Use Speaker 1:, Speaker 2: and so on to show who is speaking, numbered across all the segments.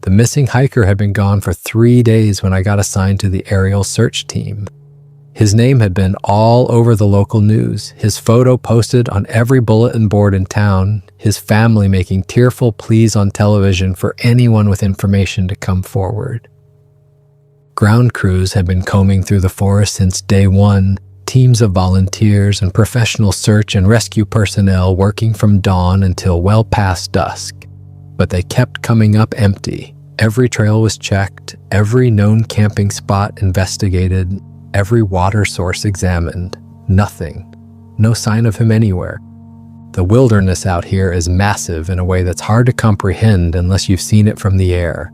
Speaker 1: The missing hiker had been gone for 3 days when I got assigned to the aerial search team. His name had been all over the local news, his photo posted on every bulletin board in town, his family making tearful pleas on television for anyone with information to come forward. Ground crews had been combing through the forest since day one, teams of volunteers and professional search and rescue personnel working from dawn until well past dusk. But they kept coming up empty. Every trail was checked, every known camping spot investigated, every water source examined. Nothing. No sign of him anywhere. The wilderness out here is massive in a way that's hard to comprehend unless you've seen it from the air.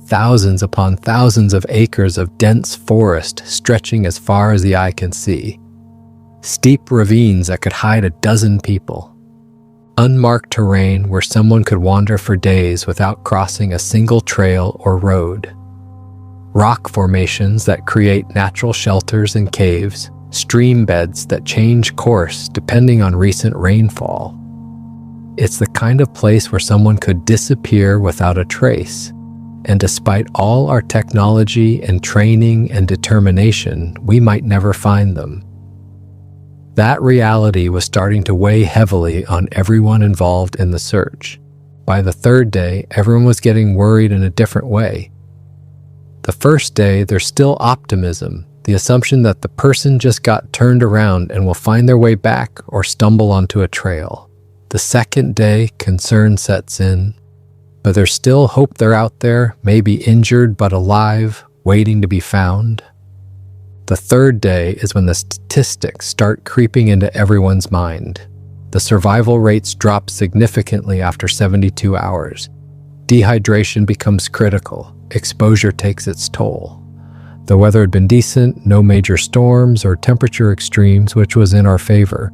Speaker 1: Thousands upon thousands of acres of dense forest stretching as far as the eye can see. Steep ravines that could hide a dozen people. Unmarked terrain where someone could wander for days without crossing a single trail or road. Rock formations that create natural shelters and caves. Stream beds that change course depending on recent rainfall. It's the kind of place where someone could disappear without a trace. And despite all our technology and training and determination, we might never find them. That reality was starting to weigh heavily on everyone involved in the search. By the third day, everyone was getting worried in a different way. The first day, there's still optimism, the assumption that the person just got turned around and will find their way back or stumble onto a trail. The second day, concern sets in. But there's still hope they're out there, maybe injured but alive, waiting to be found. The third day is when the statistics start creeping into everyone's mind. The survival rates drop significantly after 72 hours. Dehydration becomes critical. Exposure takes its toll. The weather had been decent, no major storms or temperature extremes, which was in our favor.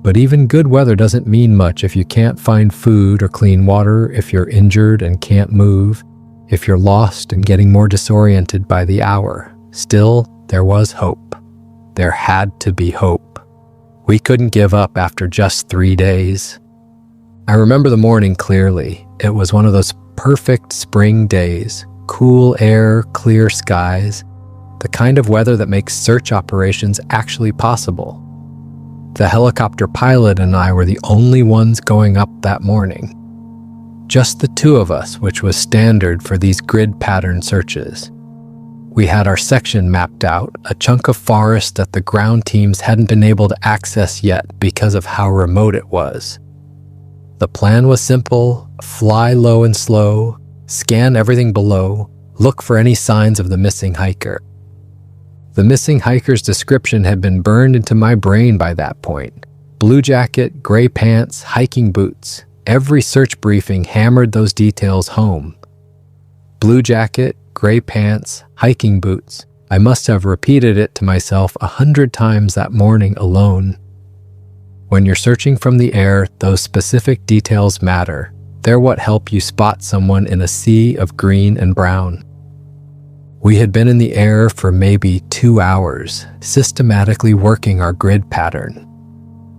Speaker 1: But even good weather doesn't mean much if you can't find food or clean water, if you're injured and can't move, if you're lost and getting more disoriented by the hour. Still, there was hope. There had to be hope. We couldn't give up after just 3 days. I remember the morning clearly. It was one of those perfect spring days. Cool air, clear skies. The kind of weather that makes search operations actually possible. The helicopter pilot and I were the only ones going up that morning. Just the two of us, which was standard for these grid pattern searches. We had our section mapped out, a chunk of forest that the ground teams hadn't been able to access yet because of how remote it was. The plan was simple: fly low and slow, scan everything below, look for any signs of the missing hiker. The missing hiker's description had been burned into my brain by that point. Blue jacket, gray pants, hiking boots. Every search briefing hammered those details home. Blue jacket, gray pants, hiking boots. I must have repeated it to myself 100 times that morning alone. When you're searching from the air, those specific details matter. They're what help you spot someone in a sea of green and brown. We had been in the air for maybe 2 hours, systematically working our grid pattern.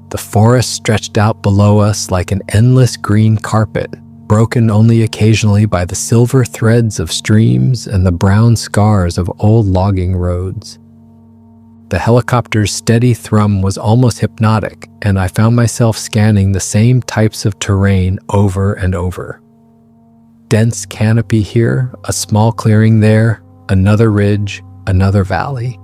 Speaker 1: The forest stretched out below us like an endless green carpet, broken only occasionally by the silver threads of streams and the brown scars of old logging roads. The helicopter's steady thrum was almost hypnotic, and I found myself scanning the same types of terrain over and over. Dense canopy here, a small clearing there, another ridge, another valley.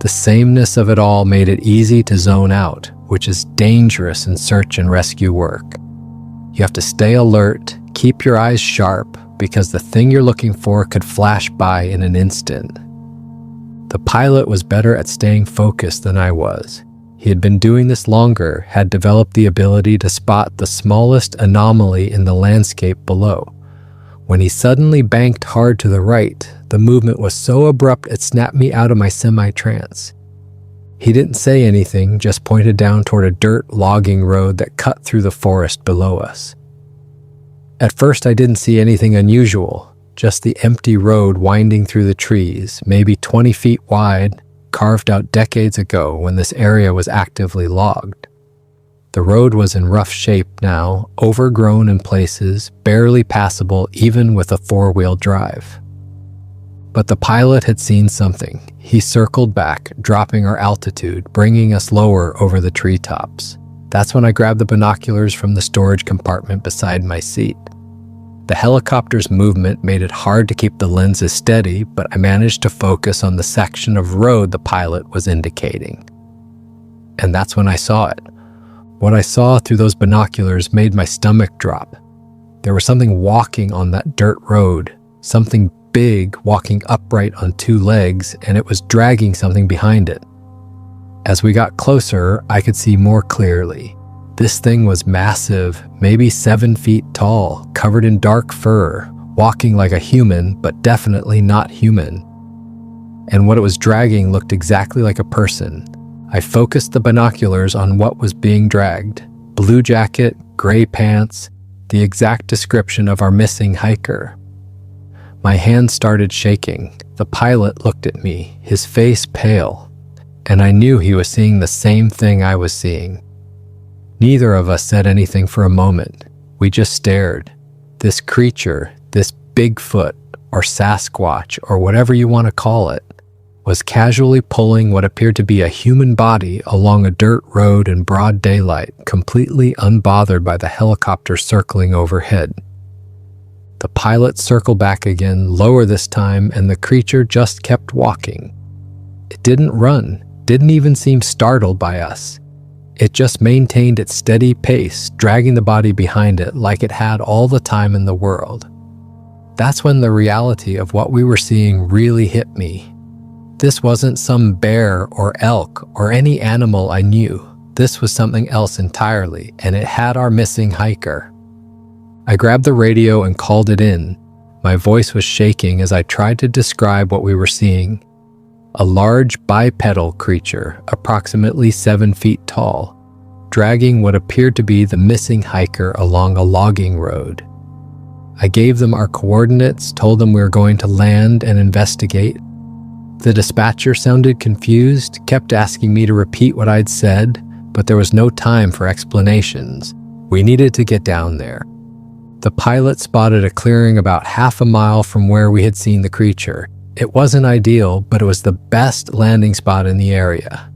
Speaker 1: The sameness of it all made it easy to zone out, which is dangerous in search and rescue work. You have to stay alert, keep your eyes sharp, because the thing you're looking for could flash by in an instant. The pilot was better at staying focused than I was. He had been doing this longer, had developed the ability to spot the smallest anomaly in the landscape below. When he suddenly banked hard to the right, the movement was so abrupt it snapped me out of my semi-trance. He didn't say anything, just pointed down toward a dirt logging road that cut through the forest below us. At first I didn't see anything unusual, just the empty road winding through the trees, maybe 20 feet wide, carved out decades ago when this area was actively logged. The road was in rough shape now, overgrown in places, barely passable even with a four-wheel drive. But the pilot had seen something. He circled back, dropping our altitude, bringing us lower over the treetops. That's when I grabbed the binoculars from the storage compartment beside my seat. The helicopter's movement made it hard to keep the lenses steady, but I managed to focus on the section of road the pilot was indicating. And that's when I saw it. What I saw through those binoculars made my stomach drop. There was something walking on that dirt road, something big walking upright on two legs, and it was dragging something behind it. As we got closer, I could see more clearly. This thing was massive, maybe 7 feet tall, covered in dark fur, walking like a human, but definitely not human. And what it was dragging looked exactly like a person. I focused the binoculars on what was being dragged. Blue jacket, gray pants, the exact description of our missing hiker. My hands started shaking. The pilot looked at me, his face pale, and I knew he was seeing the same thing I was seeing. Neither of us said anything for a moment. We just stared. This creature, this Bigfoot, or Sasquatch, or whatever you want to call it, was casually pulling what appeared to be a human body along a dirt road in broad daylight, completely unbothered by the helicopter circling overhead. The pilot circled back again, lower this time, and the creature just kept walking. It didn't run, didn't even seem startled by us. It just maintained its steady pace, dragging the body behind it like it had all the time in the world. That's when the reality of what we were seeing really hit me. This wasn't some bear or elk or any animal I knew. This was something else entirely, and it had our missing hiker. I grabbed the radio and called it in. My voice was shaking as I tried to describe what we were seeing. A large bipedal creature, approximately 7 feet tall, dragging what appeared to be the missing hiker along a logging road. I gave them our coordinates, told them we were going to land and investigate. The dispatcher sounded confused, kept asking me to repeat what I'd said, but there was no time for explanations. We needed to get down there. The pilot spotted a clearing about half a mile from where we had seen the creature. It wasn't ideal, but it was the best landing spot in the area.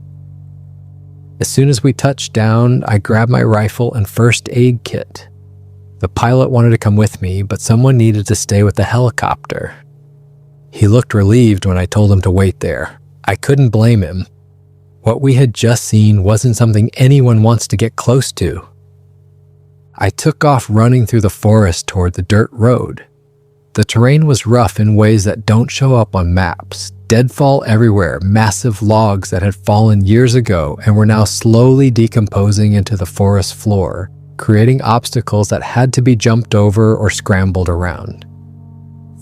Speaker 1: As soon as we touched down, I grabbed my rifle and first aid kit. The pilot wanted to come with me, but someone needed to stay with the helicopter. He looked relieved when I told him to wait there. I couldn't blame him. What we had just seen wasn't something anyone wants to get close to. I took off running through the forest toward the dirt road. The terrain was rough in ways that don't show up on maps. Deadfall everywhere, massive logs that had fallen years ago and were now slowly decomposing into the forest floor, creating obstacles that had to be jumped over or scrambled around.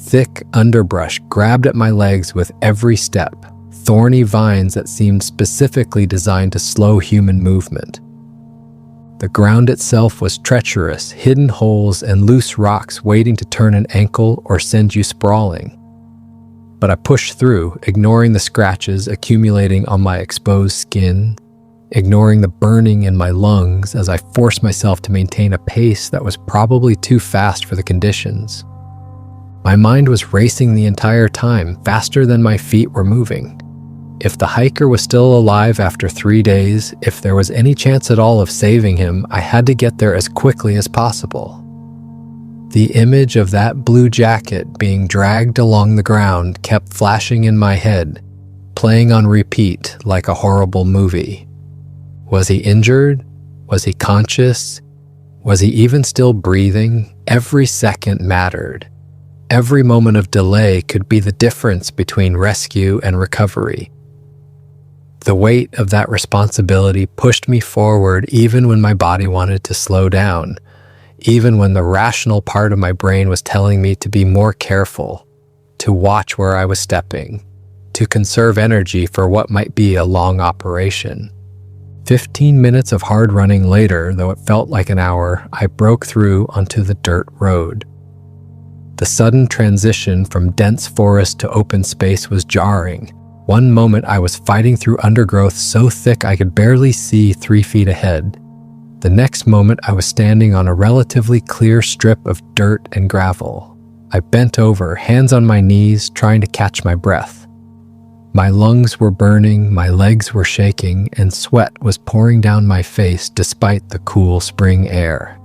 Speaker 1: Thick underbrush grabbed at my legs with every step, thorny vines that seemed specifically designed to slow human movement. The ground itself was treacherous, hidden holes and loose rocks waiting to turn an ankle or send you sprawling. But I pushed through, ignoring the scratches accumulating on my exposed skin, ignoring the burning in my lungs as I forced myself to maintain a pace that was probably too fast for the conditions. My mind was racing the entire time, faster than my feet were moving. If the hiker was still alive after 3 days, if there was any chance at all of saving him, I had to get there as quickly as possible. The image of that blue jacket being dragged along the ground kept flashing in my head, playing on repeat like a horrible movie. Was he injured? Was he conscious? Was he even still breathing? Every second mattered. Every moment of delay could be the difference between rescue and recovery. The weight of that responsibility pushed me forward even when my body wanted to slow down, even when the rational part of my brain was telling me to be more careful, to watch where I was stepping, to conserve energy for what might be a long operation. 15 minutes of hard running later, though it felt like an hour, I broke through onto the dirt road. The sudden transition from dense forest to open space was jarring. One moment I was fighting through undergrowth so thick I could barely see 3 feet ahead. The next moment, I was standing on a relatively clear strip of dirt and gravel. I bent over, hands on my knees, trying to catch my breath. My lungs were burning, my legs were shaking, and sweat was pouring down my face despite the cool spring air.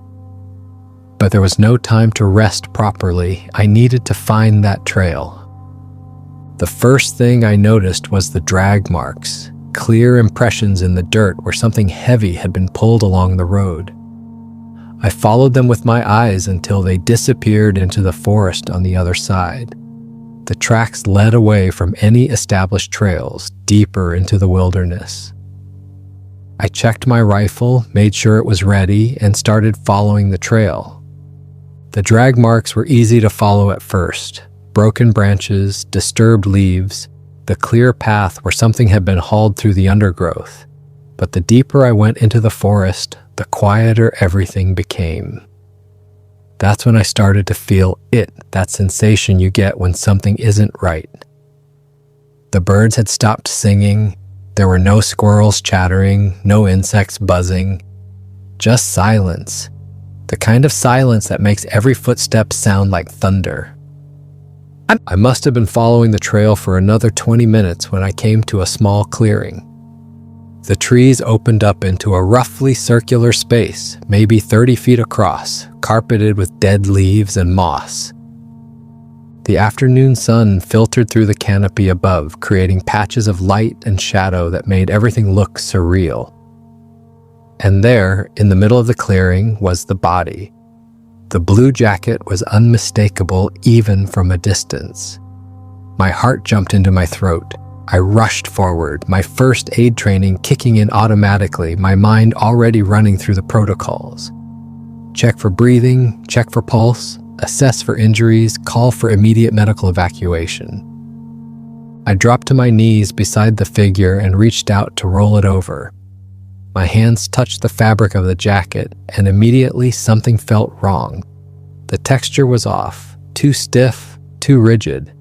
Speaker 1: But there was no time to rest properly. I needed to find that trail. The first thing I noticed was the drag marks, clear impressions in the dirt where something heavy had been pulled along the road. I followed them with my eyes until they disappeared into the forest on the other side. The tracks led away from any established trails, deeper into the wilderness. I checked my rifle, made sure it was ready, and started following the trail. The drag marks were easy to follow at first. Broken branches, disturbed leaves, the clear path where something had been hauled through the undergrowth. But the deeper I went into the forest, the quieter everything became. That's when I started to feel that sensation you get when something isn't right. The birds had stopped singing, there were no squirrels chattering, no insects buzzing, just silence. The kind of silence that makes every footstep sound like thunder. I must have been following the trail for another 20 minutes when I came to a small clearing. The trees opened up into a roughly circular space, maybe 30 feet across, carpeted with dead leaves and moss. The afternoon sun filtered through the canopy above, creating patches of light and shadow that made everything look surreal. And there, in the middle of the clearing, was the body. The blue jacket was unmistakable even from a distance. My heart jumped into my throat. I rushed forward, my first aid training kicking in automatically, my mind already running through the protocols. Check for breathing, check for pulse, assess for injuries, call for immediate medical evacuation. I dropped to my knees beside the figure and reached out to roll it over. My hands touched the fabric of the jacket, and immediately something felt wrong. The texture was off, too stiff, too rigid.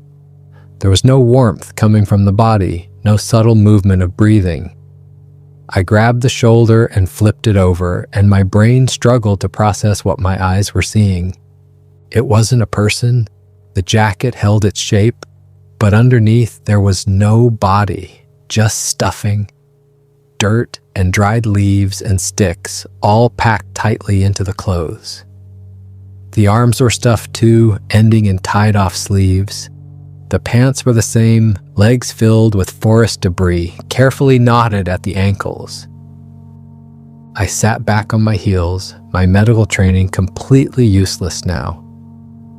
Speaker 1: There was no warmth coming from the body, no subtle movement of breathing. I grabbed the shoulder and flipped it over, and my brain struggled to process what my eyes were seeing. It wasn't a person. The jacket held its shape, but underneath there was no body, just stuffing, dirt and dried leaves and sticks, all packed tightly into the clothes. The arms were stuffed too, ending in tied-off sleeves. The pants were the same, legs filled with forest debris, carefully knotted at the ankles. I sat back on my heels, my medical training completely useless now.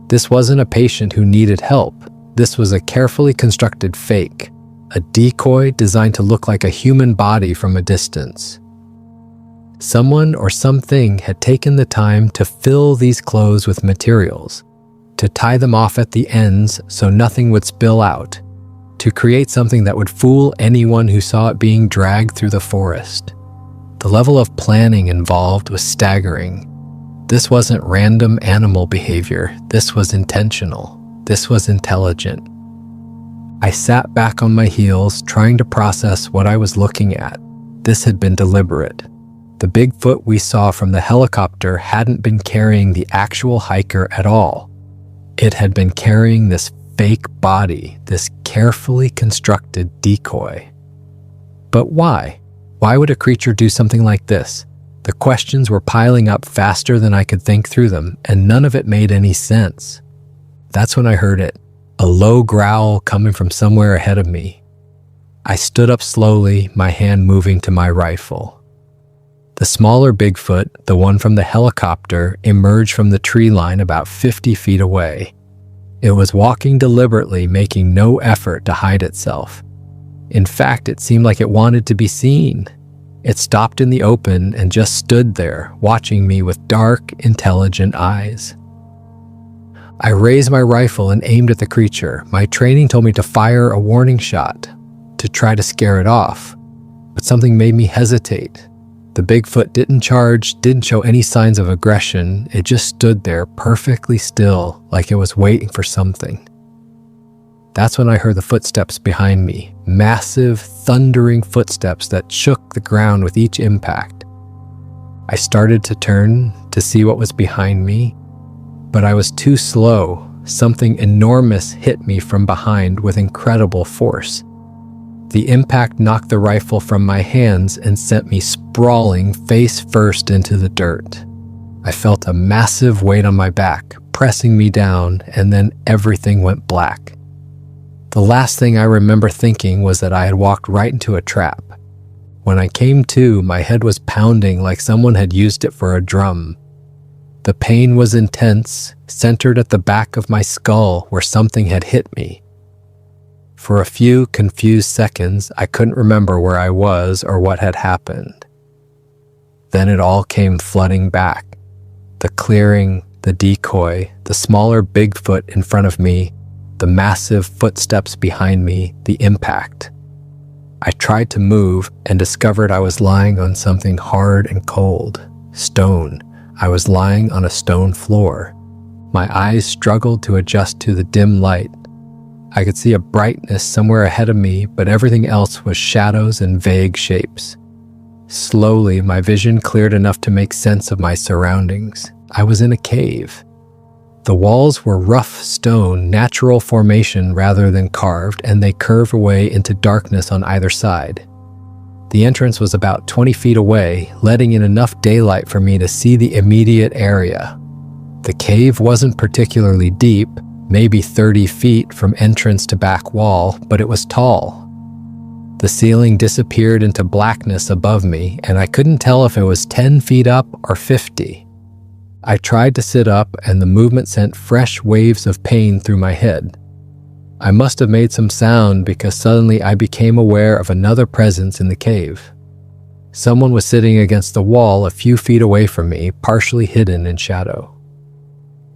Speaker 1: This wasn't a patient who needed help. This was a carefully constructed fake, a decoy designed to look like a human body from a distance. Someone or something had taken the time to fill these clothes with materials, to tie them off at the ends so nothing would spill out, to create something that would fool anyone who saw it being dragged through the forest. The level of planning involved was staggering. This wasn't random animal behavior. This was intentional. This was intelligent. I sat back on my heels, trying to process what I was looking at. This had been deliberate. The Bigfoot we saw from the helicopter hadn't been carrying the actual hiker at all. It had been carrying this fake body, this carefully constructed decoy. But why? Why would a creature do something like this? The questions were piling up faster than I could think through them, and none of it made any sense. That's when I heard it, a low growl coming from somewhere ahead of me. I stood up slowly, my hand moving to my rifle. The smaller Bigfoot, the one from the helicopter, emerged from the tree line about 50 feet away. It was walking deliberately, making no effort to hide itself. In fact, it seemed like it wanted to be seen. It stopped in the open and just stood there, watching me with dark, intelligent eyes. I raised my rifle and aimed at the creature. My training told me to fire a warning shot, to try to scare it off. But something made me hesitate. The Bigfoot didn't charge, didn't show any signs of aggression. It just stood there perfectly still, like it was waiting for something. That's when I heard the footsteps behind me, massive, thundering footsteps that shook the ground with each impact. I started to turn to see what was behind me, but I was too slow. Something enormous hit me from behind with incredible force. The impact knocked the rifle from my hands and sent me sprawling face first into the dirt. I felt a massive weight on my back, pressing me down, and then everything went black. The last thing I remember thinking was that I had walked right into a trap. When I came to, my head was pounding like someone had used it for a drum. The pain was intense, centered at the back of my skull where something had hit me. For a few confused seconds, I couldn't remember where I was or what had happened. Then it all came flooding back. The clearing, the decoy, the smaller Bigfoot in front of me, the massive footsteps behind me, the impact. I tried to move and discovered I was lying on something hard and cold. Stone. I was lying on a stone floor. My eyes struggled to adjust to the dim light. I could see a brightness somewhere ahead of me, but everything else was shadows and vague shapes. Slowly, my vision cleared enough to make sense of my surroundings. I was in a cave. The walls were rough stone, natural formation rather than carved, and they curved away into darkness on either side. The entrance was about 20 feet away, letting in enough daylight for me to see the immediate area. The cave wasn't particularly deep, maybe 30 feet from entrance to back wall, but it was tall. The ceiling disappeared into blackness above me, and I couldn't tell if it was 10 feet up or 50. I tried to sit up, and the movement sent fresh waves of pain through my head. I must have made some sound because suddenly I became aware of another presence in the cave. Someone was sitting against the wall a few feet away from me, partially hidden in shadow.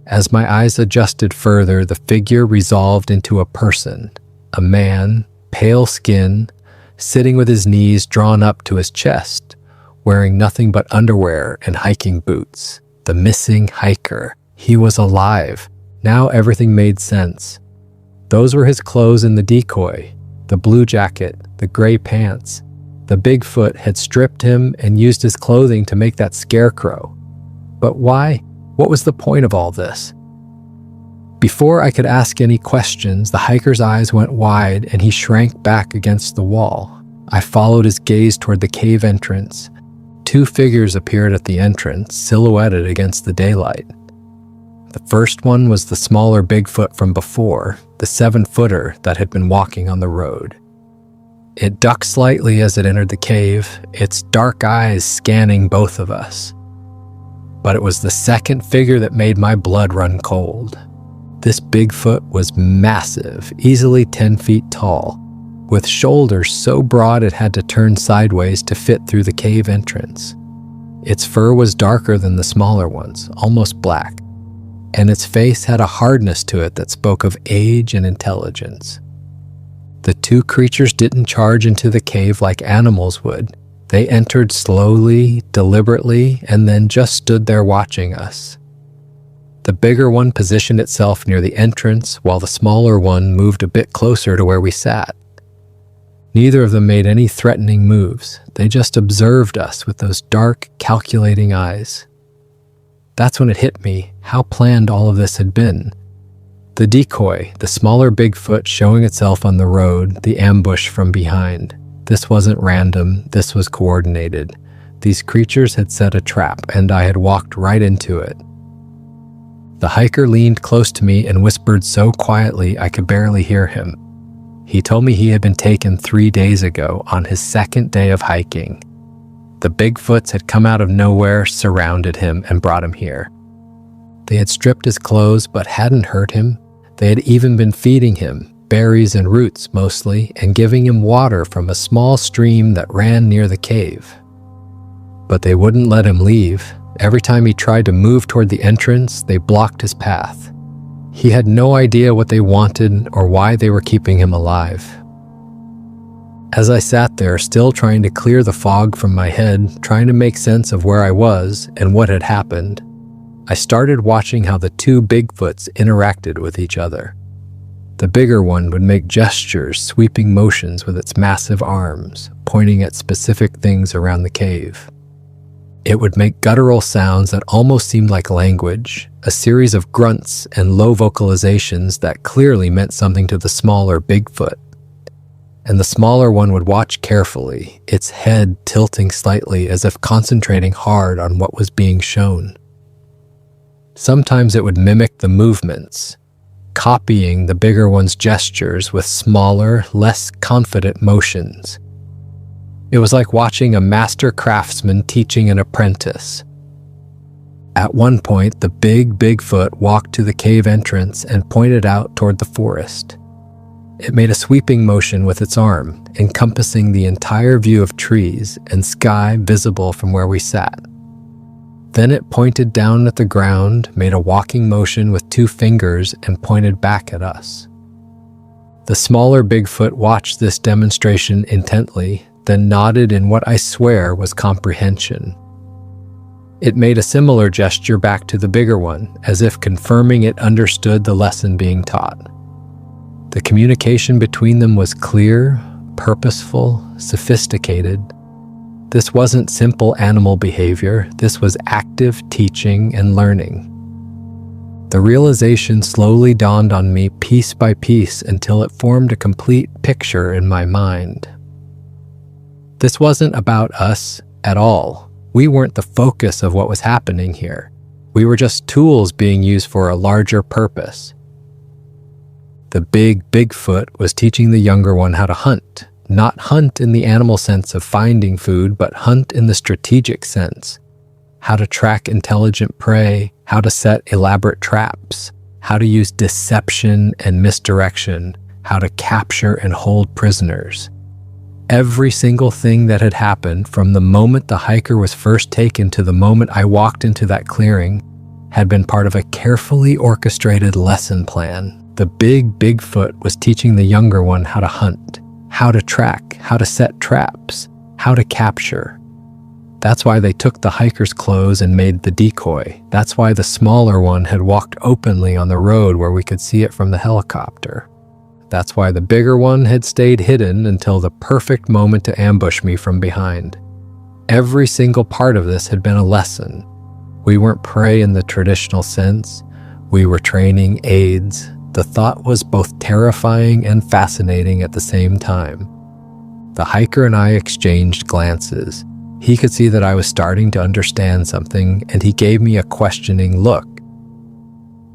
Speaker 1: As my eyes adjusted further, the figure resolved into a person, a man, pale skin, sitting with his knees drawn up to his chest, wearing nothing but underwear and hiking boots. The missing hiker. He was alive. Now everything made sense. Those were his clothes in the decoy, the blue jacket, the gray pants. The Bigfoot had stripped him and used his clothing to make that scarecrow. But why? What was the point of all this? Before I could ask any questions, the hiker's eyes went wide and he shrank back against the wall. I followed his gaze toward the cave entrance. Two figures appeared at the entrance, silhouetted against the daylight. The first one was the smaller Bigfoot from before, the 7-footer that had been walking on the road. It ducked slightly as it entered the cave, its dark eyes scanning both of us. But it was the second figure that made my blood run cold. This Bigfoot was massive, easily 10 feet tall, with shoulders so broad it had to turn sideways to fit through the cave entrance. Its fur was darker than the smaller ones, almost black, and its face had a hardness to it that spoke of age and intelligence. The two creatures didn't charge into the cave like animals would. They entered slowly, deliberately, and then just stood there watching us. The bigger one positioned itself near the entrance, while the smaller one moved a bit closer to where we sat. Neither of them made any threatening moves. They just observed us with those dark, calculating eyes. That's when it hit me how planned all of this had been. The decoy, the smaller Bigfoot showing itself on the road, the ambush from behind. This wasn't random, this was coordinated. These creatures had set a trap, and I had walked right into it. The hiker leaned close to me and whispered so quietly I could barely hear him. He told me he had been taken 3 days ago on his second day of hiking. The Bigfoots had come out of nowhere, surrounded him, and brought him here. They had stripped his clothes but hadn't hurt him. They had even been feeding him, berries and roots mostly, and giving him water from a small stream that ran near the cave. But they wouldn't let him leave. Every time he tried to move toward the entrance, they blocked his path. He had no idea what they wanted or why they were keeping him alive. As I sat there, still trying to clear the fog from my head, trying to make sense of where I was and what had happened, I started watching how the two Bigfoots interacted with each other. The bigger one would make gestures, sweeping motions with its massive arms, pointing at specific things around the cave. It would make guttural sounds that almost seemed like language, a series of grunts and low vocalizations that clearly meant something to the smaller Bigfoot. And the smaller one would watch carefully, its head tilting slightly as if concentrating hard on what was being shown. Sometimes it would mimic the movements, copying the bigger one's gestures with smaller, less confident motions. It was like watching a master craftsman teaching an apprentice. At one point, the big Bigfoot walked to the cave entrance and pointed out toward the forest. It made a sweeping motion with its arm, encompassing the entire view of trees and sky visible from where we sat. Then it pointed down at the ground, made a walking motion with 2 fingers, and pointed back at us. The smaller Bigfoot watched this demonstration intently, then nodded in what I swear was comprehension. It made a similar gesture back to the bigger one, as if confirming it understood the lesson being taught. The communication between them was clear, purposeful, sophisticated. This wasn't simple animal behavior, this was active teaching and learning. The realization slowly dawned on me piece by piece until it formed a complete picture in my mind. This wasn't about us at all. We weren't the focus of what was happening here. We were just tools being used for a larger purpose. The big Bigfoot was teaching the younger one how to hunt. Not hunt in the animal sense of finding food, but hunt in the strategic sense. How to track intelligent prey, how to set elaborate traps, how to use deception and misdirection, how to capture and hold prisoners. Every single thing that had happened from the moment the hiker was first taken to the moment I walked into that clearing had been part of a carefully orchestrated lesson plan. The big Bigfoot was teaching the younger one how to hunt, how to track, how to set traps, how to capture. That's why they took the hiker's clothes and made the decoy. That's why the smaller one had walked openly on the road where we could see it from the helicopter. That's why the bigger one had stayed hidden until the perfect moment to ambush me from behind. Every single part of this had been a lesson. We weren't prey in the traditional sense. We were training aids. The thought was both terrifying and fascinating at the same time. The hiker and I exchanged glances. He could see that I was starting to understand something, and he gave me a questioning look.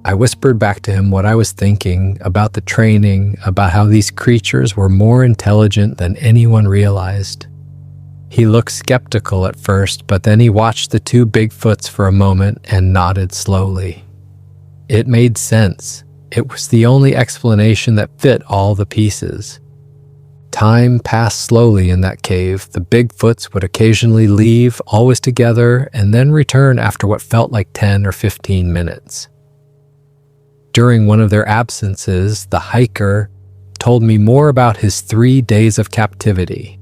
Speaker 1: I whispered back to him what I was thinking about the training, about how these creatures were more intelligent than anyone realized. He looked skeptical at first, but then he watched the 2 Bigfoots for a moment and nodded slowly. It made sense. It was the only explanation that fit all the pieces. Time passed slowly in that cave. The Bigfoots would occasionally leave, always together, and then return after what felt like 10 or 15 minutes. During one of their absences, the hiker told me more about his 3 days of captivity.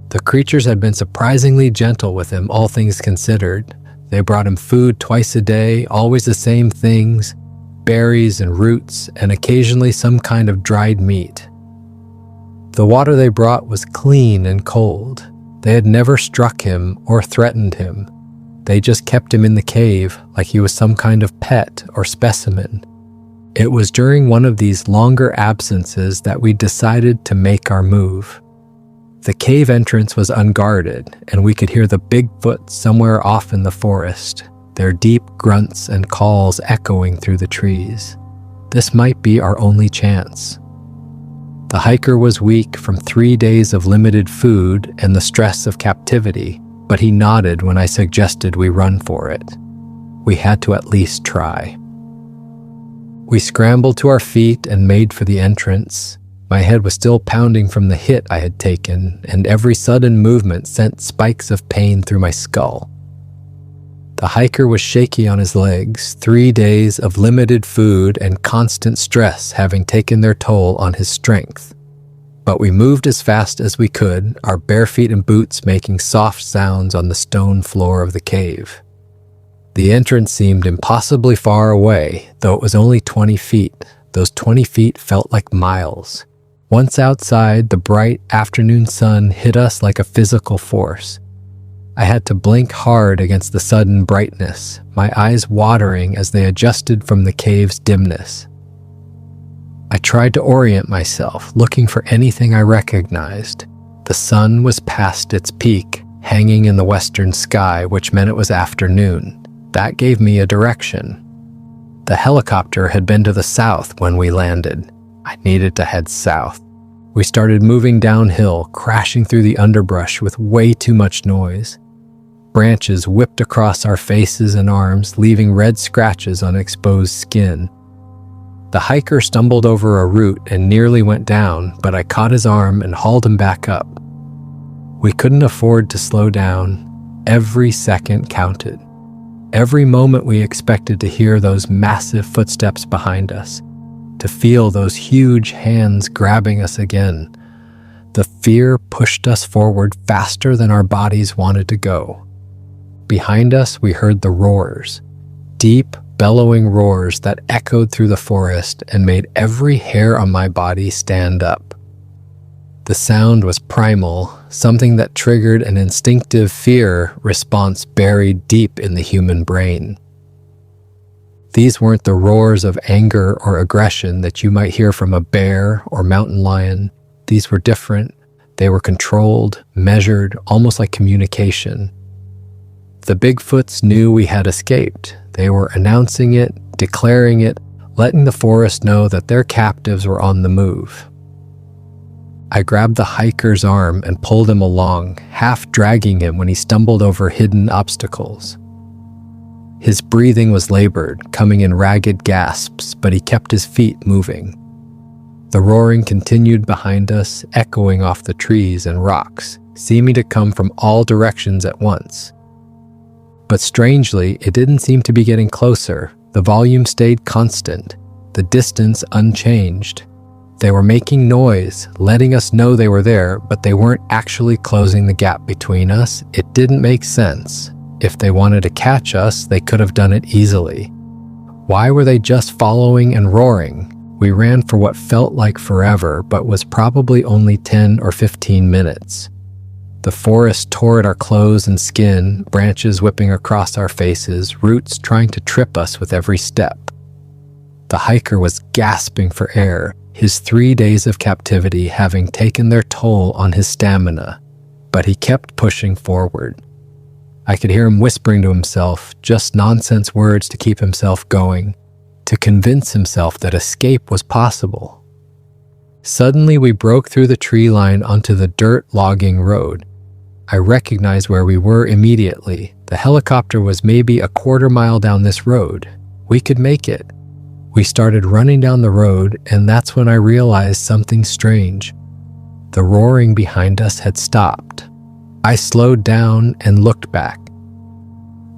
Speaker 1: The creatures had been surprisingly gentle with him, all things considered. They brought him food twice a day, always the same things, berries and roots, and occasionally some kind of dried meat. The water they brought was clean and cold. They had never struck him or threatened him. They just kept him in the cave like he was some kind of pet or specimen. It was during one of these longer absences that we decided to make our move. The cave entrance was unguarded, and we could hear the Bigfoot somewhere off in the forest, their deep grunts and calls echoing through the trees. This might be our only chance. The hiker was weak from 3 days of limited food and the stress of captivity, but he nodded when I suggested we run for it. We had to at least try. We scrambled to our feet and made for the entrance. My head was still pounding from the hit I had taken, and every sudden movement sent spikes of pain through my skull. The hiker was shaky on his legs, 3 days of limited food and constant stress having taken their toll on his strength. But we moved as fast as we could, our bare feet and boots making soft sounds on the stone floor of the cave. The entrance seemed impossibly far away, though it was only 20 feet. Those 20 feet felt like miles. Once outside, the bright afternoon sun hit us like a physical force. I had to blink hard against the sudden brightness, my eyes watering as they adjusted from the cave's dimness. I tried to orient myself, looking for anything I recognized. The sun was past its peak, hanging in the western sky, which meant it was afternoon. That gave me a direction. The helicopter had been to the south when we landed. I needed to head south. We started moving downhill, crashing through the underbrush with way too much noise. Branches whipped across our faces and arms, leaving red scratches on exposed skin. The hiker stumbled over a root and nearly went down, but I caught his arm and hauled him back up. We couldn't afford to slow down. Every second counted. Every moment we expected to hear those massive footsteps behind us, to feel those huge hands grabbing us again. The fear pushed us forward faster than our bodies wanted to go. Behind us, we heard the roars, deep, bellowing roars that echoed through the forest and made every hair on my body stand up. The sound was primal, something that triggered an instinctive fear response buried deep in the human brain. These weren't the roars of anger or aggression that you might hear from a bear or mountain lion. These were different. They were controlled, measured, almost like communication. The Bigfoots knew we had escaped. They were announcing it, declaring it, letting the forest know that their captives were on the move. I grabbed the hiker's arm and pulled him along, half dragging him when he stumbled over hidden obstacles. His breathing was labored, coming in ragged gasps, but he kept his feet moving. The roaring continued behind us, echoing off the trees and rocks, seeming to come from all directions at once. But strangely, it didn't seem to be getting closer. The volume stayed constant, the distance unchanged. They were making noise, letting us know they were there, but they weren't actually closing the gap between us. It didn't make sense. If they wanted to catch us, they could have done it easily. Why were they just following and roaring? We ran for what felt like forever, but was probably only 10 or 15 minutes. The forest tore at our clothes and skin, branches whipping across our faces, roots trying to trip us with every step. The hiker was gasping for air, his 3 days of captivity having taken their toll on his stamina, but he kept pushing forward. I could hear him whispering to himself, just nonsense words to keep himself going, to convince himself that escape was possible. Suddenly we broke through the tree line onto the dirt logging road. I recognized where we were immediately. The helicopter was maybe a quarter mile down this road. We could make it. We started running down the road, and that's when I realized something strange. The roaring behind us had stopped. I slowed down and looked back.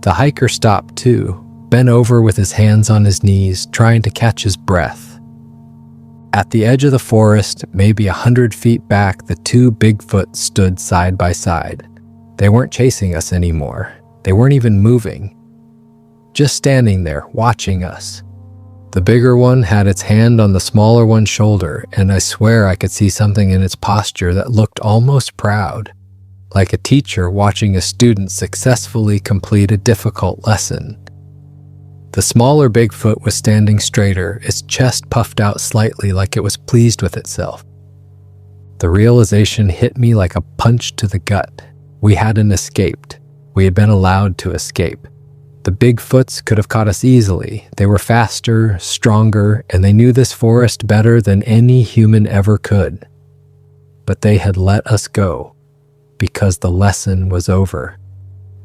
Speaker 1: The hiker stopped too, bent over with his hands on his knees, trying to catch his breath. At the edge of the forest, maybe 100 feet back, the two Bigfoot stood side by side. They weren't chasing us anymore. They weren't even moving. Just standing there, watching us. The bigger one had its hand on the smaller one's shoulder, and I swear I could see something in its posture that looked almost proud, like a teacher watching a student successfully complete a difficult lesson. The smaller Bigfoot was standing straighter, its chest puffed out slightly like it was pleased with itself. The realization hit me like a punch to the gut. We hadn't escaped. We had been allowed to escape. The Bigfoots could have caught us easily. They were faster, stronger, and they knew this forest better than any human ever could. But they had let us go because the lesson was over.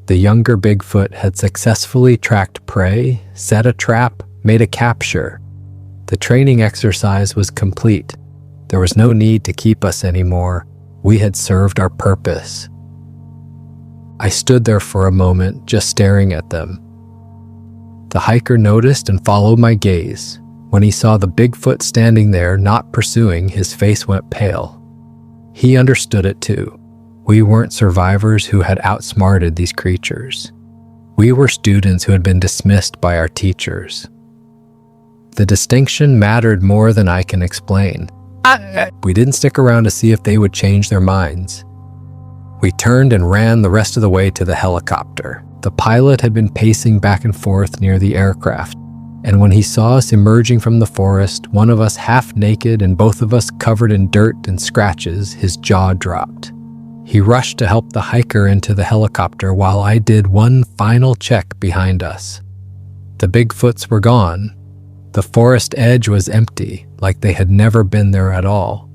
Speaker 1: The younger Bigfoot had successfully tracked prey, set a trap, made a capture. The training exercise was complete. There was no need to keep us anymore. We had served our purpose. I stood there for a moment, just staring at them. The hiker noticed and followed my gaze. When he saw the Bigfoot standing there, not pursuing, his face went pale. He understood it too. We weren't survivors who had outsmarted these creatures. We were students who had been dismissed by our teachers. The distinction mattered more than I can explain. We didn't stick around to see if they would change their minds. We turned and ran the rest of the way to the helicopter. The pilot had been pacing back and forth near the aircraft, and when he saw us emerging from the forest, one of us half naked and both of us covered in dirt and scratches, his jaw dropped. He rushed to help the hiker into the helicopter while I did one final check behind us. The Bigfoots were gone. The forest edge was empty, like they had never been there at all.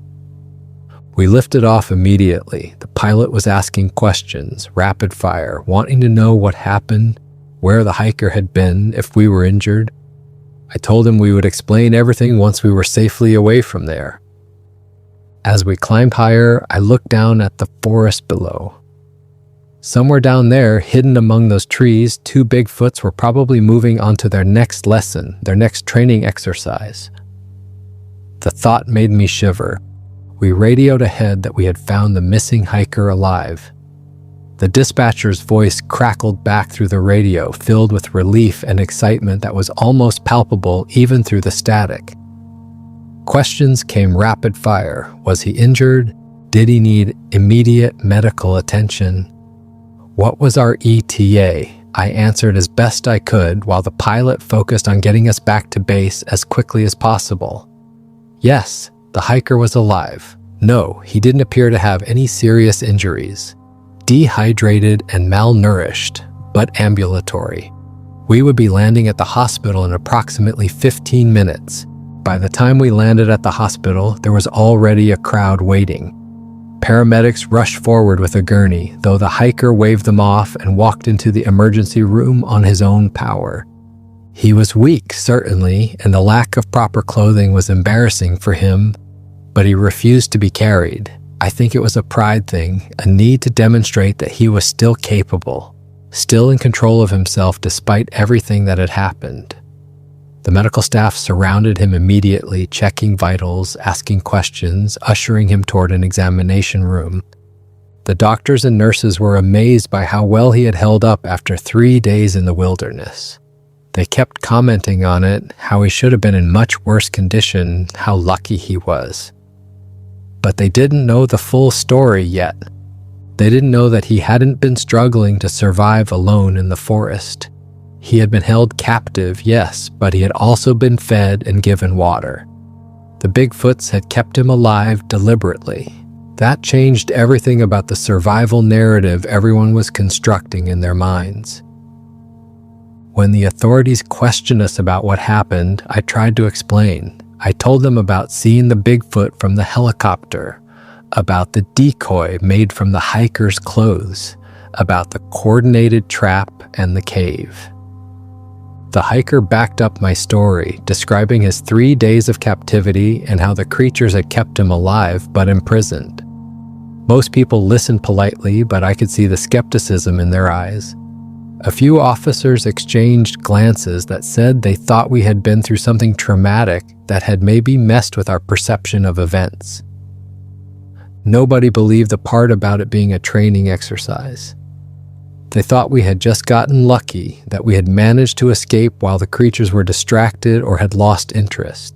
Speaker 1: We lifted off immediately. The pilot was asking questions, rapid fire, wanting to know what happened, where the hiker had been, if we were injured. I told him we would explain everything once we were safely away from there. As we climbed higher, I looked down at the forest below. Somewhere down there, hidden among those trees, 2 Bigfoots were probably moving on to their next lesson, their next training exercise. The thought made me shiver. We radioed ahead that we had found the missing hiker alive. The dispatcher's voice crackled back through the radio, filled with relief and excitement that was almost palpable even through the static. Questions came rapid fire. Was he injured? Did he need immediate medical attention? What was our ETA? I answered as best I could while the pilot focused on getting us back to base as quickly as possible. Yes, the hiker was alive. No, he didn't appear to have any serious injuries. Dehydrated and malnourished, but ambulatory. We would be landing at the hospital in approximately 15 minutes. By the time we landed at the hospital, there was already a crowd waiting. Paramedics rushed forward with a gurney, though the hiker waved them off and walked into the emergency room on his own power. He was weak, certainly, and the lack of proper clothing was embarrassing for him, but he refused to be carried. I think it was a pride thing, a need to demonstrate that he was still capable, still in control of himself despite everything that had happened. The medical staff surrounded him immediately, checking vitals, asking questions, ushering him toward an examination room. The doctors and nurses were amazed by how well he had held up after 3 days in the wilderness. They kept commenting on it, how he should have been in much worse condition, how lucky he was. But they didn't know the full story yet. They didn't know that he hadn't been struggling to survive alone in the forest. He had been held captive, yes, but he had also been fed and given water. The Bigfoots had kept him alive deliberately. That changed everything about the survival narrative everyone was constructing in their minds. When the authorities questioned us about what happened, I tried to explain. I told them about seeing the Bigfoot from the helicopter, about the decoy made from the hiker's clothes, about the coordinated trap and the cave. The hiker backed up my story, describing his 3 days of captivity and how the creatures had kept him alive but imprisoned. Most people listened politely, but I could see the skepticism in their eyes. A few officers exchanged glances that said they thought we had been through something traumatic that had maybe messed with our perception of events. Nobody believed the part about it being a training exercise. They thought we had just gotten lucky, that we had managed to escape while the creatures were distracted or had lost interest.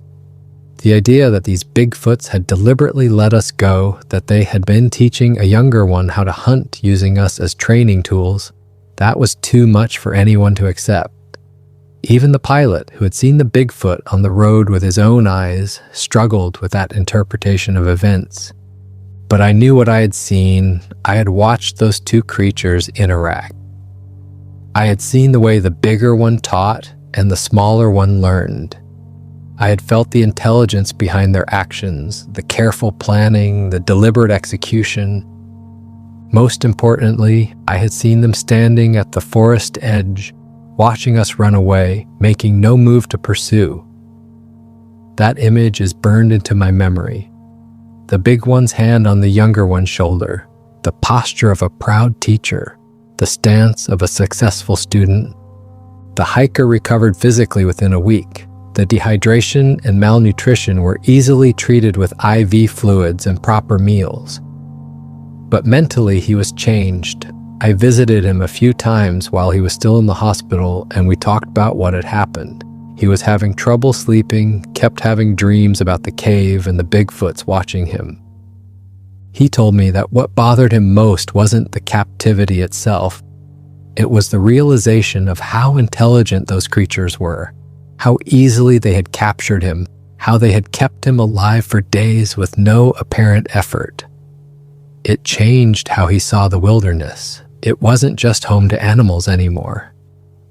Speaker 1: The idea that these Bigfoots had deliberately let us go, that they had been teaching a younger one how to hunt using us as training tools, that was too much for anyone to accept. Even the pilot, who had seen the Bigfoot on the road with his own eyes, struggled with that interpretation of events. But I knew what I had seen. I had watched those 2 creatures interact. I had seen the way the bigger one taught and the smaller one learned. I had felt the intelligence behind their actions, the careful planning, the deliberate execution. Most importantly, I had seen them standing at the forest edge, watching us run away, making no move to pursue. That image is burned into my memory. The big one's hand on the younger one's shoulder, the posture of a proud teacher, the stance of a successful student. The hiker recovered physically within a week. The dehydration and malnutrition were easily treated with IV fluids and proper meals. But mentally, he was changed. I visited him a few times while he was still in the hospital, and we talked about what had happened. He was having trouble sleeping, kept having dreams about the cave and the Bigfoots watching him. He told me that what bothered him most wasn't the captivity itself. It was the realization of how intelligent those creatures were, how easily they had captured him, how they had kept him alive for days with no apparent effort. It changed how he saw the wilderness. It wasn't just home to animals anymore.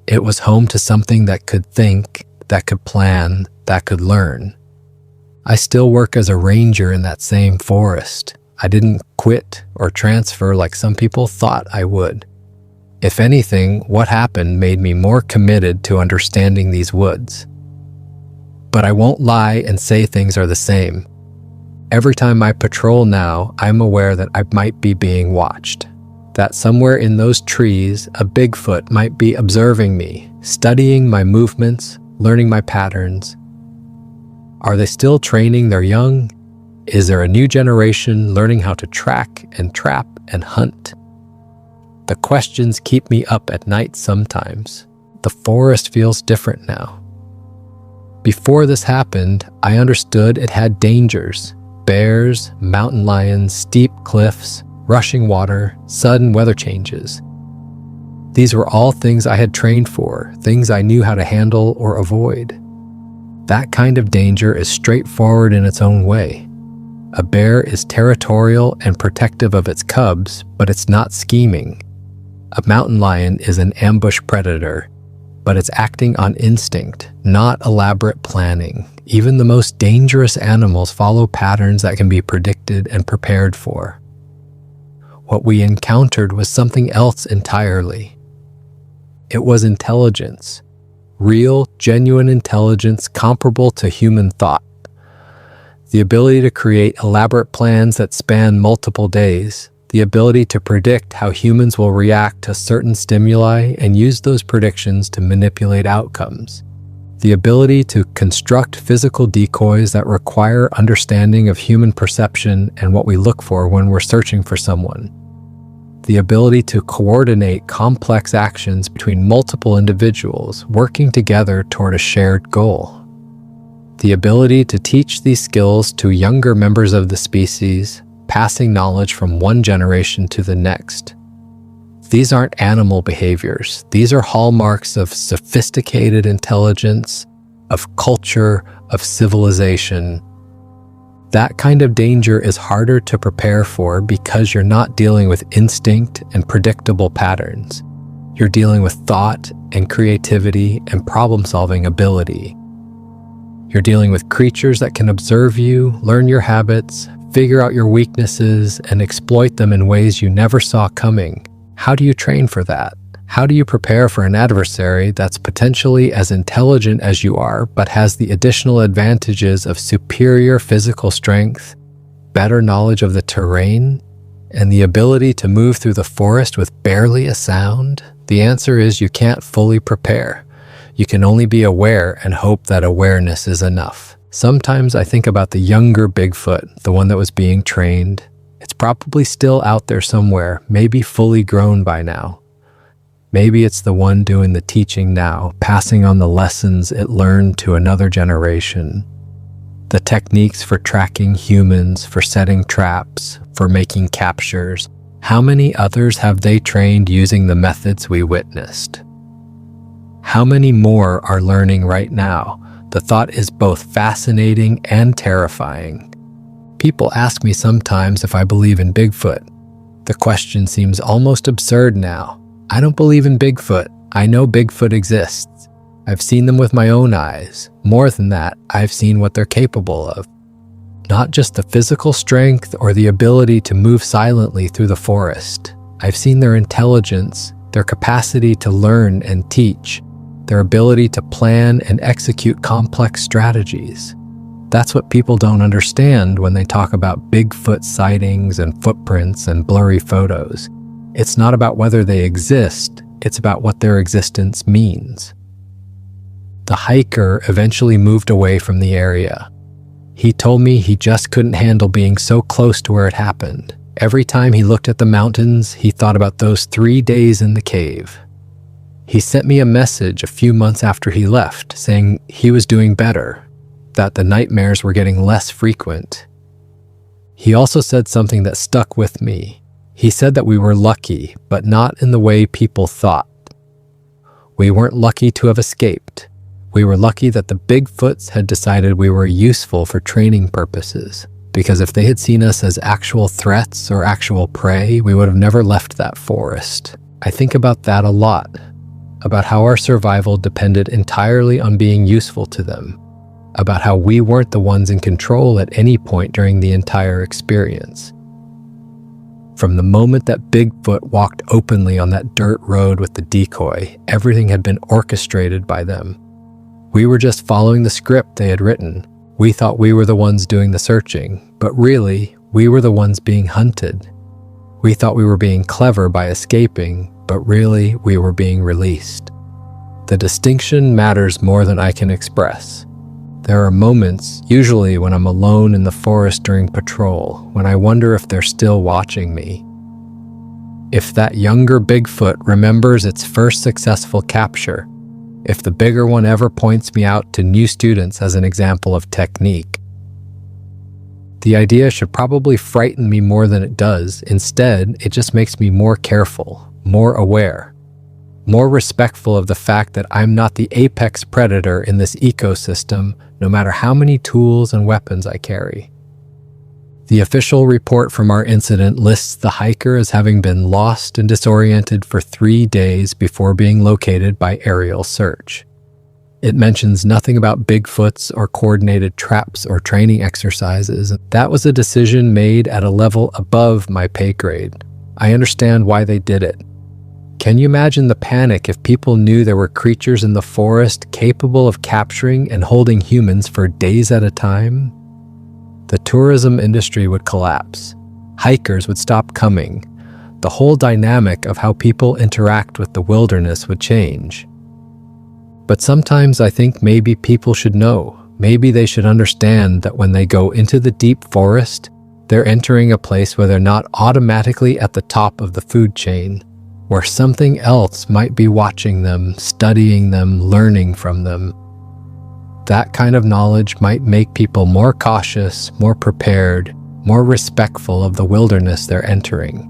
Speaker 1: It was home to something that could think, that could plan, that could learn. I still work as a ranger in that same forest. I didn't quit or transfer like some people thought I would. If anything, what happened made me more committed to understanding these woods. But I won't lie and say things are the same. Every time I patrol now, I'm aware that I might be being watched. That somewhere in those trees, a Bigfoot might be observing me, studying my movements, learning my patterns. Are they still training their young? Is there a new generation learning how to track and trap and hunt? The questions keep me up at night sometimes. The forest feels different now. Before this happened, I understood it had dangers. Bears, mountain lions, steep cliffs, rushing water, sudden weather changes. These were all things I had trained for, things I knew how to handle or avoid. That kind of danger is straightforward in its own way. A bear is territorial and protective of its cubs, but it's not scheming. A mountain lion is an ambush predator, but it's acting on instinct, not elaborate planning. Even the most dangerous animals follow patterns that can be predicted and prepared for. What we encountered was something else entirely. It was intelligence. Real, genuine intelligence comparable to human thought. The ability to create elaborate plans that span multiple days. The ability to predict how humans will react to certain stimuli and use those predictions to manipulate outcomes. The ability to construct physical decoys that require understanding of human perception and what we look for when we're searching for someone. The ability to coordinate complex actions between multiple individuals working together toward a shared goal. The ability to teach these skills to younger members of the species, passing knowledge from one generation to the next. These aren't animal behaviors. These are hallmarks of sophisticated intelligence, of culture, of civilization. That kind of danger is harder to prepare for because you're not dealing with instinct and predictable patterns. You're dealing with thought and creativity and problem-solving ability. You're dealing with creatures that can observe you, learn your habits, figure out your weaknesses, and exploit them in ways you never saw coming. How do you train for that? How do you prepare for an adversary that's potentially as intelligent as you are, but has the additional advantages of superior physical strength, better knowledge of the terrain, and the ability to move through the forest with barely a sound? The answer is you can't fully prepare. You can only be aware and hope that awareness is enough. Sometimes I think about the younger Bigfoot, the one that was being trained. It's probably still out there somewhere, maybe fully grown by now. Maybe it's the one doing the teaching now, passing on the lessons it learned to another generation. The techniques for tracking humans, for setting traps, for making captures. How many others have they trained using the methods we witnessed? How many more are learning right now? The thought is both fascinating and terrifying. People ask me sometimes if I believe in Bigfoot. The question seems almost absurd now. I don't believe in Bigfoot. I know Bigfoot exists. I've seen them with my own eyes. More than that, I've seen what they're capable of. Not just the physical strength or the ability to move silently through the forest. I've seen their intelligence, their capacity to learn and teach, their ability to plan and execute complex strategies. That's what people don't understand when they talk about Bigfoot sightings and footprints and blurry photos. It's not about whether they exist, it's about what their existence means. The hiker eventually moved away from the area. He told me he just couldn't handle being so close to where it happened. Every time he looked at the mountains, he thought about those 3 days in the cave. He sent me a message a few months after he left, saying he was doing better, that the nightmares were getting less frequent. He also said something that stuck with me. He said that we were lucky, but not in the way people thought. We weren't lucky to have escaped. We were lucky that the Bigfoots had decided we were useful for training purposes, because if they had seen us as actual threats or actual prey, we would have never left that forest. I think about that a lot, about how our survival depended entirely on being useful to them, about how we weren't the ones in control at any point during the entire experience. From the moment that Bigfoot walked openly on that dirt road with the decoy, everything had been orchestrated by them. We were just following the script they had written. We thought we were the ones doing the searching, but really, we were the ones being hunted. We thought we were being clever by escaping, but really, we were being released. The distinction matters more than I can express. There are moments, usually when I'm alone in the forest during patrol, when I wonder if they're still watching me. If that younger Bigfoot remembers its first successful capture, if the bigger one ever points me out to new students as an example of technique. The idea should probably frighten me more than it does. Instead, it just makes me more careful, more aware, more respectful of the fact that I'm not the apex predator in this ecosystem, no matter how many tools and weapons I carry. The official report from our incident lists the hiker as having been lost and disoriented for 3 days before being located by aerial search. It mentions nothing about Bigfoots or coordinated traps or training exercises. That was a decision made at a level above my pay grade. I understand why they did it. Can you imagine the panic if people knew there were creatures in the forest capable of capturing and holding humans for days at a time? The tourism industry would collapse. Hikers would stop coming. The whole dynamic of how people interact with the wilderness would change. But sometimes I think maybe people should know. Maybe they should understand that when they go into the deep forest, they're entering a place where they're not automatically at the top of the food chain, where something else might be watching them, studying them, learning from them. That kind of knowledge might make people more cautious, more prepared, more respectful of the wilderness they're entering.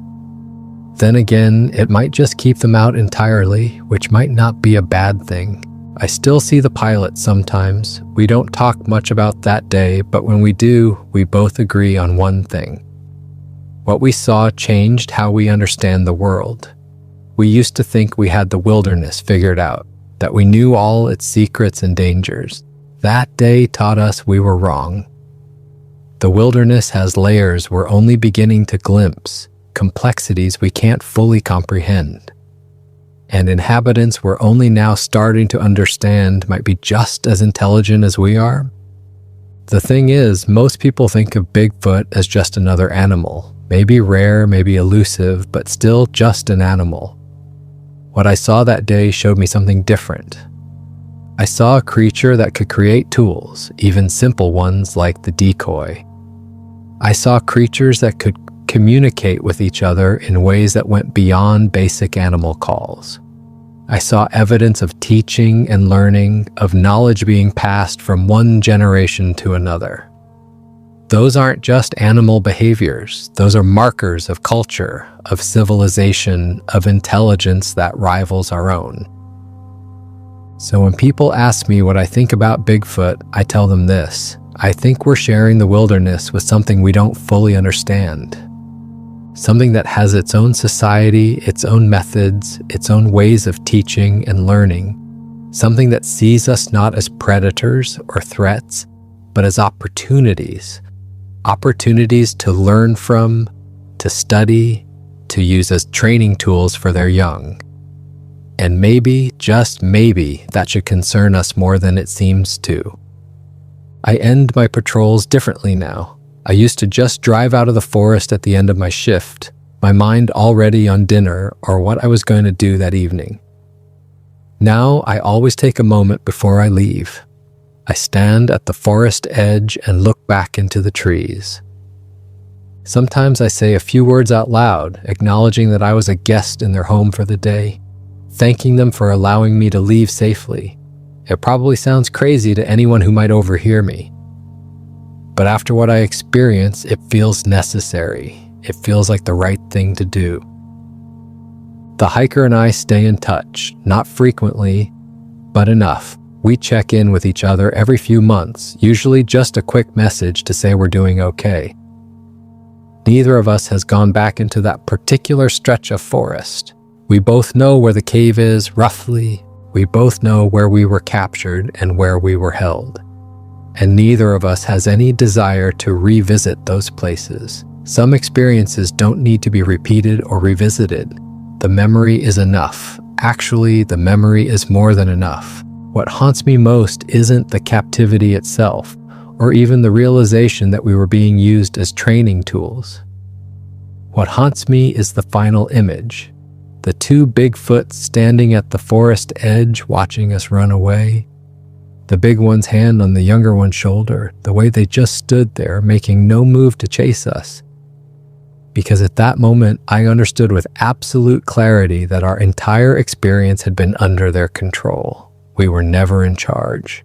Speaker 1: Then again, it might just keep them out entirely, which might not be a bad thing. I still see the pilot sometimes. We don't talk much about that day, but when we do, we both agree on one thing. What we saw changed how we understand the world. We used to think we had the wilderness figured out, that we knew all its secrets and dangers. That day taught us we were wrong. The wilderness has layers we're only beginning to glimpse, complexities we can't fully comprehend. And inhabitants we're only now starting to understand might be just as intelligent as we are. The thing is, most people think of Bigfoot as just another animal, maybe rare, maybe elusive, but still just an animal. What I saw that day showed me something different. I saw a creature that could create tools, even simple ones like the decoy. I saw creatures that could communicate with each other in ways that went beyond basic animal calls. I saw evidence of teaching and learning, of knowledge being passed from one generation to another. Those aren't just animal behaviors. Those are markers of culture, of civilization, of intelligence that rivals our own. So when people ask me what I think about Bigfoot, I tell them this: I think we're sharing the wilderness with something we don't fully understand. Something that has its own society, its own methods, its own ways of teaching and learning. Something that sees us not as predators or threats, but as opportunities. Opportunities to learn from, to study, to use as training tools for their young. And maybe, just maybe, that should concern us more than it seems to. I end my patrols differently now. I used to just drive out of the forest at the end of my shift, my mind already on dinner or what I was going to do that evening. Now I always take a moment before I leave. I stand at the forest edge and look back into the trees. Sometimes I say a few words out loud, acknowledging that I was a guest in their home for the day, thanking them for allowing me to leave safely. It probably sounds crazy to anyone who might overhear me. But after what I experienced, it feels necessary. It feels like the right thing to do. The hiker and I stay in touch, not frequently, but enough. We check in with each other every few months, usually just a quick message to say we're doing okay. Neither of us has gone back into that particular stretch of forest. We both know where the cave is, roughly. We both know where we were captured and where we were held. And neither of us has any desire to revisit those places. Some experiences don't need to be repeated or revisited. The memory is enough. Actually, the memory is more than enough. What haunts me most isn't the captivity itself, or even the realization that we were being used as training tools. What haunts me is the final image. The two Bigfoots standing at the forest edge watching us run away. The big one's hand on the younger one's shoulder, the way they just stood there, making no move to chase us. Because at that moment, I understood with absolute clarity that our entire experience had been under their control. We were never in charge.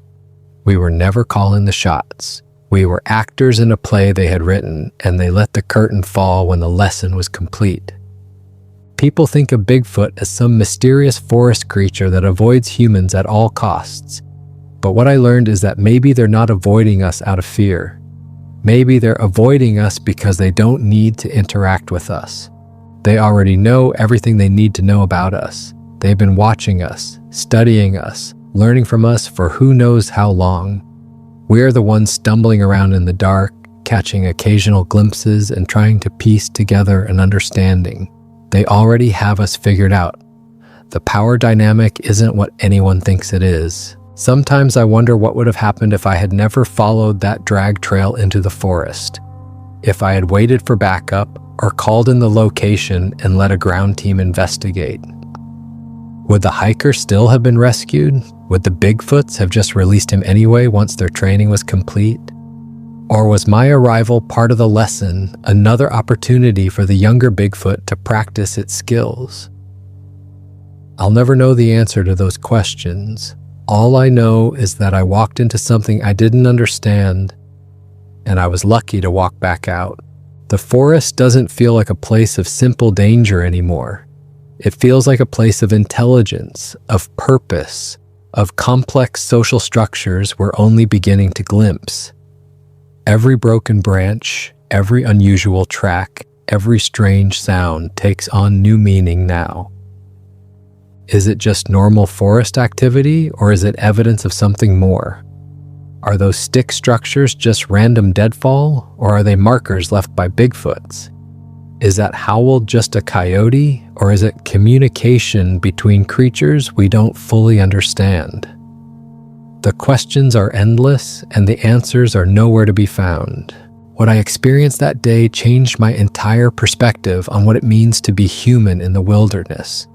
Speaker 1: We were never calling the shots. We were actors in a play they had written, and they let the curtain fall when the lesson was complete. People think of Bigfoot as some mysterious forest creature that avoids humans at all costs. But what I learned is that maybe they're not avoiding us out of fear. Maybe they're avoiding us because they don't need to interact with us. They already know everything they need to know about us. They've been watching us, studying us, learning from us for who knows how long. We're the ones stumbling around in the dark, catching occasional glimpses and trying to piece together an understanding. They already have us figured out. The power dynamic isn't what anyone thinks it is. Sometimes I wonder what would have happened if I had never followed that drag trail into the forest. If I had waited for backup or called in the location and let a ground team investigate. Would the hiker still have been rescued? Would the Bigfoots have just released him anyway once their training was complete? Or was my arrival part of the lesson, another opportunity for the younger Bigfoot to practice its skills? I'll never know the answer to those questions. All I know is that I walked into something I didn't understand, and I was lucky to walk back out. The forest doesn't feel like a place of simple danger anymore. It feels like a place of intelligence, of purpose, of complex social structures we're only beginning to glimpse. Every broken branch, every unusual track, every strange sound takes on new meaning now. Is it just normal forest activity, or is it evidence of something more? Are those stick structures just random deadfall, or are they markers left by Bigfoots? Is that howl just a coyote, or is it communication between creatures we don't fully understand? The questions are endless, and the answers are nowhere to be found. What I experienced that day changed my entire perspective on what it means to be human in the wilderness.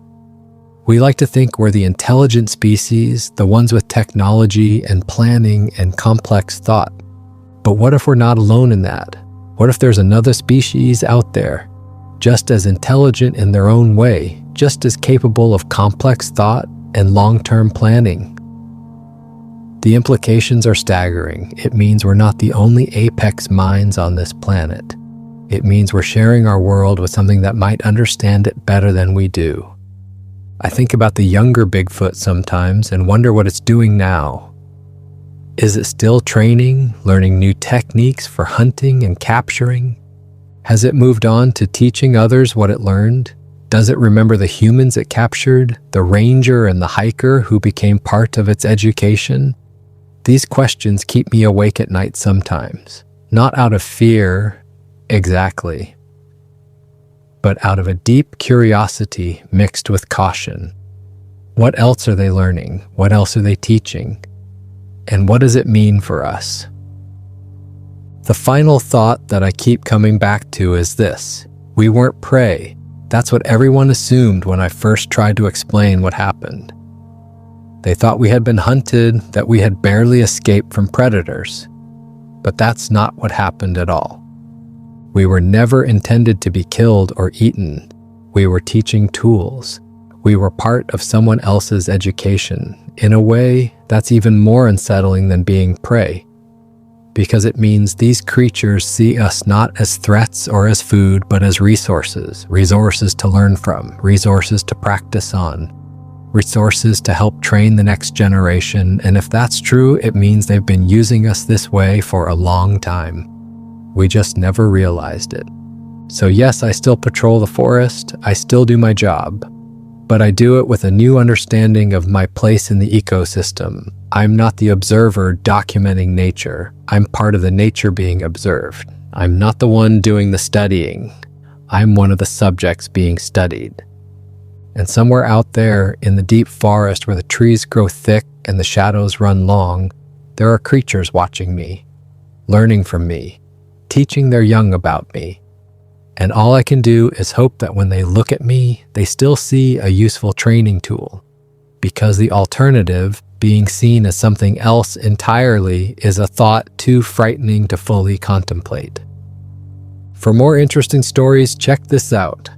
Speaker 1: We like to think we're the intelligent species, the ones with technology and planning and complex thought. But what if we're not alone in that? What if there's another species out there, just as intelligent in their own way, just as capable of complex thought and long-term planning? The implications are staggering. It means we're not the only apex minds on this planet. It means we're sharing our world with something that might understand it better than we do. I think about the younger Bigfoot sometimes and wonder what it's doing now. Is it still training, learning new techniques for hunting and capturing? Has it moved on to teaching others what it learned? Does it remember the humans it captured, the ranger and the hiker who became part of its education? These questions keep me awake at night sometimes, not out of fear, exactly, but out of a deep curiosity mixed with caution. What else are they learning? What else are they teaching? And what does it mean for us? The final thought that I keep coming back to is this: we weren't prey. That's what everyone assumed when I first tried to explain what happened. They thought we had been hunted, that we had barely escaped from predators. But that's not what happened at all. We were never intended to be killed or eaten. We were teaching tools. We were part of someone else's education. In a way, that's even more unsettling than being prey. because it means these creatures see us not as threats or as food, but as resources. Resources to learn from, resources to practice on, resources to help train the next generation. And if that's true, it means they've been using us this way for a long time. We just never realized it. So yes, I still patrol the forest, I still do my job, but I do it with a new understanding of my place in the ecosystem. I'm not the observer documenting nature. I'm part of the nature being observed. I'm not the one doing the studying. I'm one of the subjects being studied. And somewhere out there in the deep forest where the trees grow thick and the shadows run long, there are creatures watching me, learning from me, teaching their young about me. And all I can do is hope that when they look at me, they still see a useful training tool. Because the alternative, being seen as something else entirely, is a thought too frightening to fully contemplate. For more interesting stories, check this out.